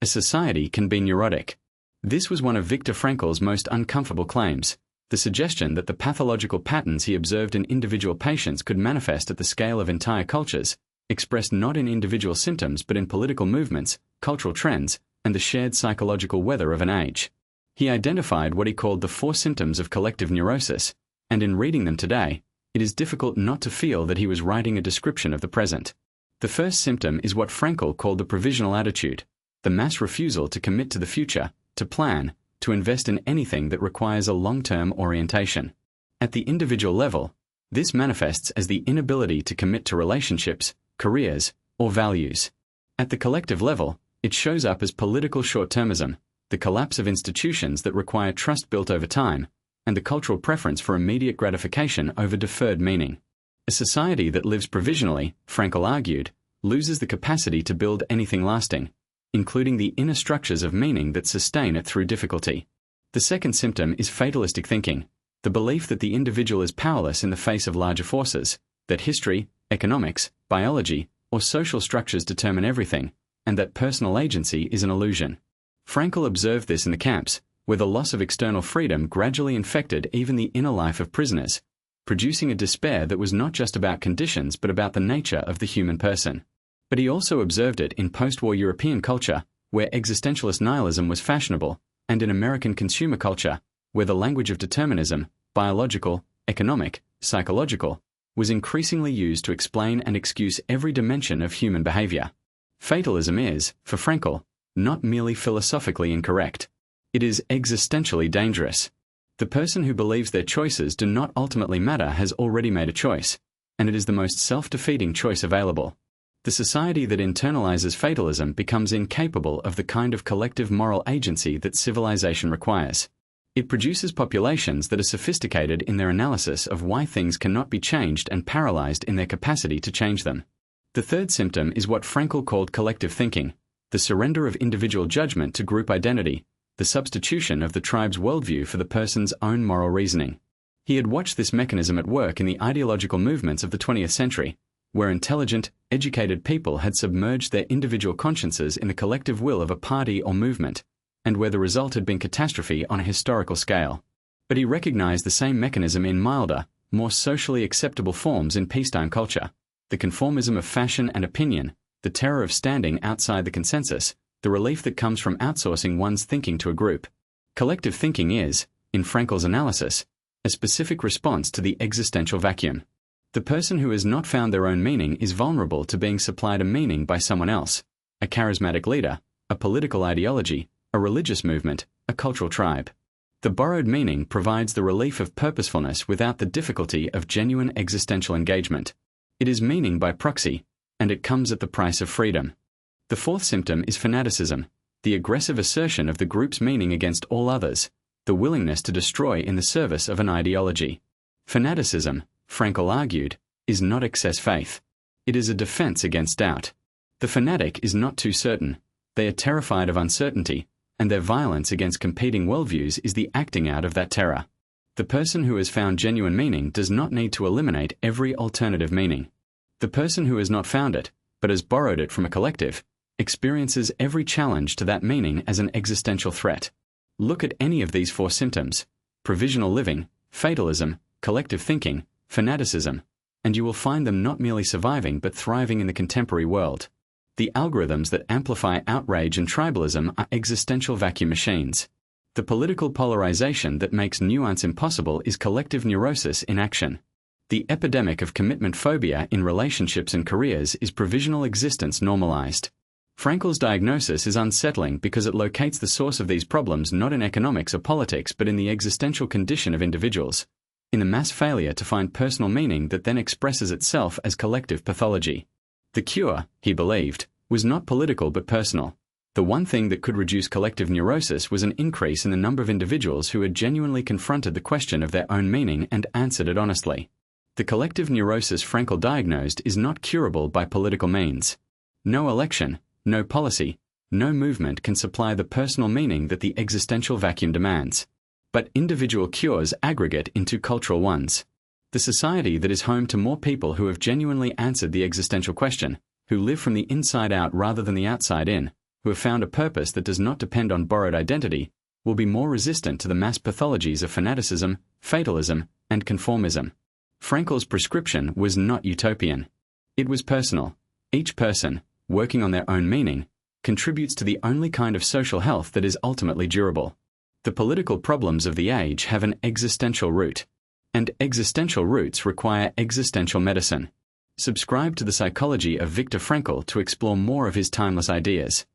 a society can be neurotic. This was one of Viktor Frankl's most uncomfortable claims, the suggestion that the pathological patterns he observed in individual patients could manifest at the scale of entire cultures, expressed not in individual symptoms but in political movements, cultural trends, and the shared psychological weather of an age. He identified what he called the 4 symptoms of collective neurosis, and in reading them today, it is difficult not to feel that he was writing a description of the present. The first symptom is what Frankl called the provisional attitude, the mass refusal to commit to the future, to plan, to invest in anything that requires a long-term orientation. At the individual level, this manifests as the inability to commit to relationships, careers, or values. At the collective level, it shows up as political short-termism, the collapse of institutions that require trust built over time, and the cultural preference for immediate gratification over deferred meaning. A society that lives provisionally, Frankl argued, loses the capacity to build anything lasting, including the inner structures of meaning that sustain it through difficulty. The second symptom is fatalistic thinking, the belief that the individual is powerless in the face of larger forces, that history, economics, biology, or social structures determine everything, and that personal agency is an illusion. Frankl observed this in the camps, where the loss of external freedom gradually infected even the inner life of prisoners, producing a despair that was not just about conditions but about the nature of the human person. But he also observed it in post-war European culture, where existentialist nihilism was fashionable, and in American consumer culture, where the language of determinism, biological, economic, psychological, was increasingly used to explain and excuse every dimension of human behavior. Fatalism is, for Frankl, not merely philosophically incorrect. It is existentially dangerous. The person who believes their choices do not ultimately matter has already made a choice, and it is the most self-defeating choice available. The society that internalizes fatalism becomes incapable of the kind of collective moral agency that civilization requires. It produces populations that are sophisticated in their analysis of why things cannot be changed and paralyzed in their capacity to change them. The third symptom is what Frankl called collective thinking, the surrender of individual judgment to group identity, the substitution of the tribe's worldview for the person's own moral reasoning. He had watched this mechanism at work in the ideological movements of the 20th century, where intelligent, educated people had submerged their individual consciences in the collective will of a party or movement, and where the result had been catastrophe on a historical scale. But he recognized the same mechanism in milder, more socially acceptable forms in peacetime culture, the conformism of fashion and opinion, the terror of standing outside the consensus, the relief that comes from outsourcing one's thinking to a group. Collective thinking is, in Frankl's analysis, a specific response to the existential vacuum. The person who has not found their own meaning is vulnerable to being supplied a meaning by someone else, a charismatic leader, a political ideology, a religious movement, a cultural tribe. The borrowed meaning provides the relief of purposefulness without the difficulty of genuine existential engagement. It is meaning by proxy, and it comes at the price of freedom. The fourth symptom is fanaticism, the aggressive assertion of the group's meaning against all others, the willingness to destroy in the service of an ideology. Fanaticism, Frankl argued, is not excess faith. It is a defense against doubt. The fanatic is not too certain. They are terrified of uncertainty, and their violence against competing worldviews is the acting out of that terror. The person who has found genuine meaning does not need to eliminate every alternative meaning. The person who has not found it, but has borrowed it from a collective, experiences every challenge to that meaning as an existential threat. Look at any of these 4 symptoms: provisional living, fatalism, collective thinking, fanaticism, and you will find them not merely surviving but thriving in the contemporary world. The algorithms that amplify outrage and tribalism are existential vacuum machines. The political polarization that makes nuance impossible is collective neurosis in action. The epidemic of commitment phobia in relationships and careers is provisional existence normalized. Frankl's diagnosis is unsettling because it locates the source of these problems not in economics or politics but in the existential condition of individuals, in the mass failure to find personal meaning that then expresses itself as collective pathology. The cure, he believed, was not political but personal. The one thing that could reduce collective neurosis was an increase in the number of individuals who had genuinely confronted the question of their own meaning and answered it honestly. The collective neurosis Frankl diagnosed is not curable by political means. No election, no policy, no movement can supply the personal meaning that the existential vacuum demands. But individual cures aggregate into cultural ones. The society that is home to more people who have genuinely answered the existential question, who live from the inside out rather than the outside in, who have found a purpose that does not depend on borrowed identity, will be more resistant to the mass pathologies of fanaticism, fatalism, and conformism. Frankl's prescription was not utopian. It was personal. Each person, working on their own meaning, contributes to the only kind of social health that is ultimately durable. The political problems of the age have an existential root, and existential roots require existential medicine. Subscribe to the Psychology of Viktor Frankl to explore more of his timeless ideas.